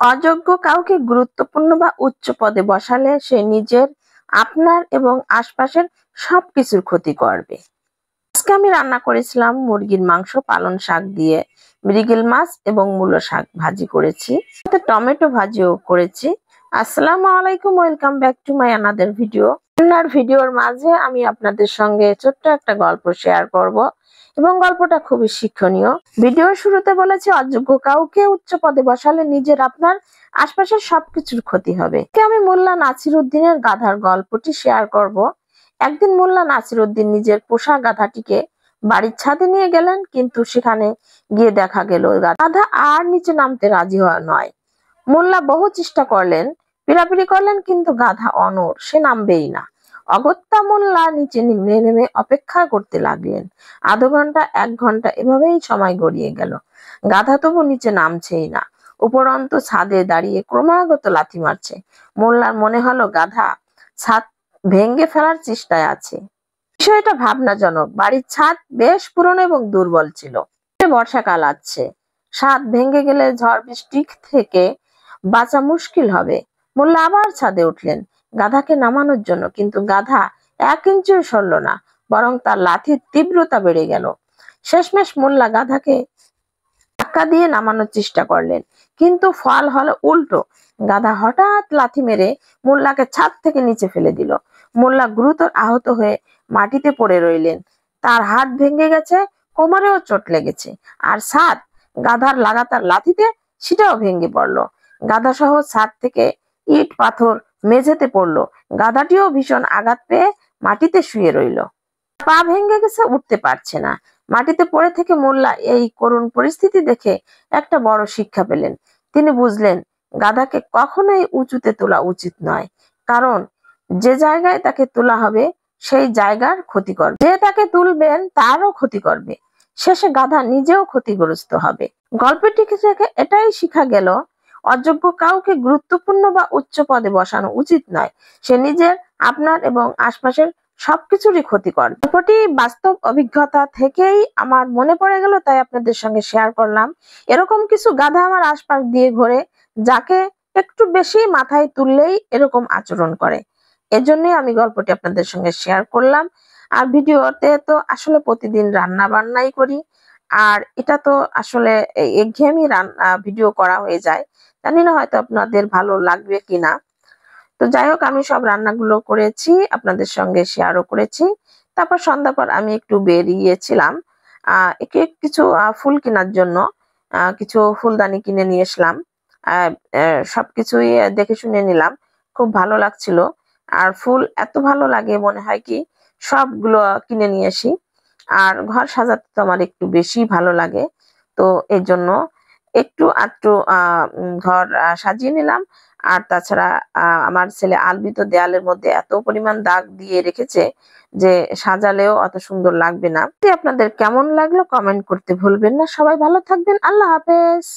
অযোগ্য কাউকে গুরুত্বপূর্ণ বা উচ্চ পদে বসালে সে নিজের, আপনার এবং আশপাশের সবকিছুর ক্ষতি করবে। আজকে আমি রান্না করেছিলাম মুরগির মাংস পালং শাক দিয়ে, মৃগেল মাছ এবং মূলো শাক ভাজি করেছি, সাথে টমেটো ভাজিও করেছি। আসসালামু আলাইকুম, welcome back to my another video. রান্নার ভিডিওর মাঝে আমি আপনাদের সঙ্গে ছোট্ট একটা গল্প শেয়ার করব এবং গল্পটা খুবই শিক্ষণীয়। ভিডিওর শুরুতে বলেছি অযোগ্য কাউকে উচ্চ পদে বসালে নিজের, আপনার আশপাশের সবকিছুর ক্ষতি হবে। আমি মোল্লা নাসির উদ্দিনের গাধার গল্পটি শেয়ার করব। একদিন মোল্লা নাসির উদ্দিন নিজের পোষা গাধাটিকে বাড়ির ছাদে নিয়ে গেলেন, কিন্তু সেখানে গিয়ে দেখা গেল গাধা আর নিচে নামতে রাজি নয়। মোল্লা বহু চেষ্টা করলেন, পিড়াপিড়ি করলেন, কিন্তু গাধা অনড়, সে নামবেই না। অগত্যা মোল্লা নিচে নেমে অপেক্ষা করতে লাগলেন। আধা ঘন্টা, 1 ঘন্টা এভাবেই সময় গড়িয়ে গেল। গাধা তবু নিচে নামছেই না, উপরন্ত ছাদে দাঁড়িয়ে ক্রমাগত লাথি মারছে। মোল্লার মনে হলো গাধা ছাদ ভেঙে ফেলার চেষ্টায় আছে। বিষয়টা ভাবনাজনক। বাড়ির ছাদ বেশ পুরনো এবং দুর্বল ছিল। বর্ষাকাল আসছে, ছাদ ভেঙে গেলে ঝড় বৃষ্টি থেকে বাঁচা মুশকিল হবে। মোল্লা আবার ছাদে উঠলেন গাধাকে নামানোর জন্য, কিন্তু গাধা 1 ইঞ্চিও সরল না, বরং তার লাথির তীব্রতা বেড়ে গেল। শেষমেশ মোল্লা গাধাকে ধাক্কা দিয়ে নামানোর চেষ্টা করলেন, কিন্তু ফল হলো উল্টো। গাধা হঠাৎ লাথি মেরে মোল্লাকে ছাদ থেকে নিচে ফেলে দিল। মোল্লা গুরুতর আহত হয়ে মাটিতে পড়ে রইলেন। তার হাত ভেঙে গেছে, কোমরেও চোট লেগেছে, আর ছাদ গাধার লাগাতার লাথিতে সেটাও ভেঙে পড়লো। গাধা সহ ছাদ থেকে ইট পাথর মেঝেতে পড়লো। গাধাটিও ভীষণ আঘাত পেয়ে মাটিতে শুয়ে রইল। পা ভেঙে গেছে, উঠতে পারছে না। মাটিতে পড়ে থেকে মোল্লা এই করুণ পরিস্থিতি দেখে একটা বড় শিক্ষা পেলেন। তিনি বুঝলেন গাধাকে কখনোই উঁচুতে তোলা উচিত নয়, কারণ যে জায়গায় তাকে তোলা হবে সেই জায়গার ক্ষতি করবে, যে তাকে তুলবেন তারও ক্ষতি করবে। শেষে গাধা নিজেও ক্ষতিগ্রস্ত হবে। গল্পটি থেকে এটাই শিখা গেল, অযোগ্য কাউকে গুরুত্বপূর্ণ বা উচ্চ পদে বসানো উচিত নয়। সে নিজের, আপনার এবং আশপাশের সবকিছুরই ক্ষতি করে। গল্পটি বাস্তব অভিজ্ঞতা থেকেই আমার মনে পড়ে গেল, তাই আপনাদের সঙ্গে শেয়ার করলাম। এরকম কিছু গাধা আমার আশপাশ দিয়ে ঘোরে, যাকে একটু বেশি মাথায় তুললেই এরকম আচরণ করে। এজন্যই আমি গল্পটি আপনাদের সঙ্গে শেয়ার করলাম। আর ভিডিওতে তো আসলে প্রতিদিন রান্না বান্নাই করি, আর এটা তো আসলে একঘেয়েমি ভিডিও করা হয়ে যায়। জানি না হয়তো আপনাদের ভালো লাগবে কিনা। তো যাই হোক, আমি সব রান্নাগুলো করেছি, আপনাদের সঙ্গে শেয়ারও করেছি। তারপর সন্ধ্যার পর আমি একটু বেরিয়েছিলাম কিছু ফুল কেনার জন্য। কিছু ফুলদানি কিনে নিয়ে আসলাম। সবকিছুই দেখে শুনে নিলাম, খুব ভালো লাগছিল। আর ফুল এত ভালো লাগে, মনে হয় কি সবগুলো কিনে নিয়ে আসি। আর ঘর সাজাতে তো আমার একটু বেশি ভালো লাগে, তো এর জন্য একটু আধটু ঘর সাজিয়ে নিলাম। আর তাছাড়া আমার ছেলে আলবিত দেয়ালের মধ্যে এত পরিমাণ দাগ দিয়ে রেখেছে যে সাজালেও অত সুন্দর লাগবে না। আপনাদের কেমন লাগলো কমেন্ট করতে ভুলবেন না। সবাই ভালো থাকবেন। আল্লাহ হাফেজ।